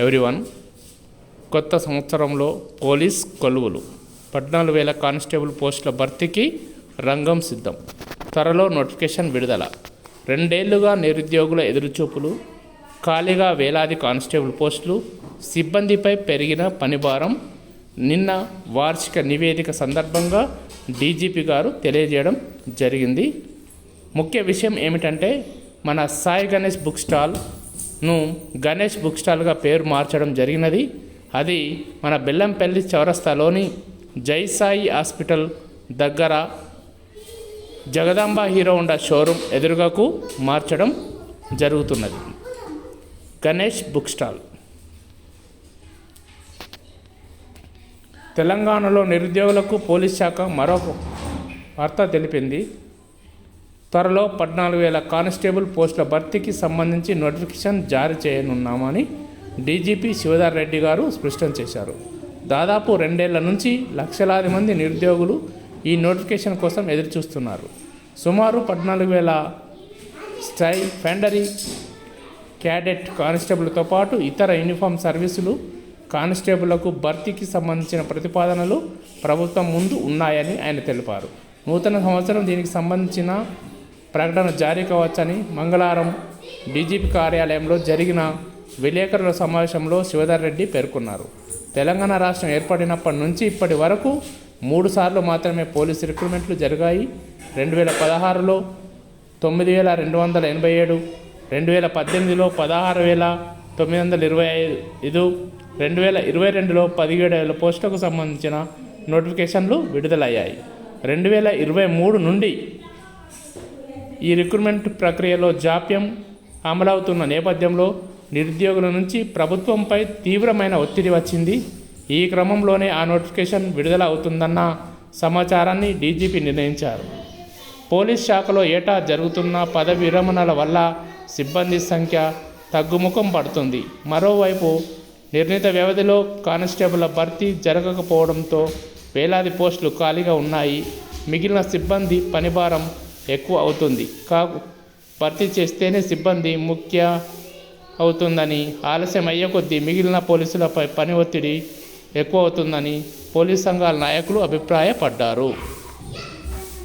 Everyone. కొత్త సంవత్సరంలో police కొలువులు 14,000 కానిస్టేబుల్ పోస్టుల భర్తీకి రంగం సిద్ధం. త్వరలో నోటిఫికేషన్ విడుదల. 2 ఏళ్లుగా నిరుద్యోగుల ఎదురుచూపులు. ఖాళీగా వేలాది కానిస్టేబుల్ పోస్టులు. సిబ్బందిపై పెరిగిన పనిభారం. నిన్న వార్షిక నివేదిక సందర్భంగా డీజీపీ గారు తెలియజేయడం జరిగింది. ముఖ్య విషయం ఏమిటంటే మన సాయి గణేష్ బుక్ స్టాల్ను గణేష్ బుక్ స్టాల్గా పేరు మార్చడం జరిగినది. అది మన బెల్లంపల్లి చౌరస్తాలోని జై సాయి హాస్పిటల్ దగ్గర జగదాంబ హీరో హోండా షోరూమ్ ఎదురుగాకు మార్చడం జరుగుతున్నది. Ganesh book stall. తెలంగాణలో నిరుద్యోగులకు పోలీస్ శాఖ మరో వార్త తెలిపింది. త్వరలో 14,000 కానిస్టేబుల్ పోస్టుల భర్తీకి సంబంధించి నోటిఫికేషన్ జారీ చేయనున్నామని డీజీపీ శివధర్ రెడ్డి గారు స్పష్టం చేశారు. దాదాపు 2 ఏళ్ల నుంచి లక్షలాది మంది నిరుద్యోగులు ఈ నోటిఫికేషన్ కోసం ఎదురుచూస్తున్నారు. సుమారు 14,000 స్టైఫెండరీ క్యాడెట్ కానిస్టేబుల్తో పాటు ఇతర యూనిఫామ్ సర్వీసులు కానిస్టేబుళ్లకు భర్తీకి సంబంధించిన ప్రతిపాదనలు ప్రభుత్వం ముందు ఉన్నాయని ఆయన తెలిపారు. నూతన సంవత్సరం దీనికి సంబంధించిన ప్రకటన జారీ కావచ్చని మంగళవారం డీజీపీ కార్యాలయంలో జరిగిన విలేకరుల సమావేశంలో శివధర్ రెడ్డి పేర్కొన్నారు. తెలంగాణ రాష్ట్రం ఏర్పడినప్పటి నుంచి ఇప్పటి వరకు 3 సార్లు మాత్రమే పోలీసు రిక్రూట్మెంట్లు జరిగాయి. 2016లో 9,287, 2018లో 16,925, 2022లో 17,000 పోస్టులకు సంబంధించిన నోటిఫికేషన్లు విడుదలయ్యాయి. 2023 నుండి ఈ రిక్రూట్మెంట్ ప్రక్రియలో జాప్యం అమలవుతున్న నేపథ్యంలో నిరుద్యోగుల నుంచి ప్రభుత్వంపై తీవ్రమైన ఒత్తిడి వచ్చింది. ఈ క్రమంలోనే ఆ నోటిఫికేషన్ విడుదల అవుతుందన్న సమాచారాన్ని డీజీపీ నిర్ణయించారు. పోలీస్ శాఖలో ఏటా జరుగుతున్న పదవి విరమణల వల్ల సిబ్బంది సంఖ్య తగ్గుముఖం పడుతుంది. మరోవైపు నిర్ణీత వ్యవధిలో కానిస్టేబుల్ల భర్తీ జరగకపోవడంతో వేలాది పోస్టులు ఖాళీగా ఉన్నాయి. మిగిలిన సిబ్బంది పనిభారం ఎక్కువ అవుతుంది. భర్తీ చేస్తేనే సిబ్బంది ముఖ్య అవుతుందని, ఆలస్యం అయ్యే కొద్దీ మిగిలిన పోలీసులపై పని ఒత్తిడి ఎక్కువ అవుతుందని పోలీస్ సంఘాల నాయకులు అభిప్రాయపడ్డారు.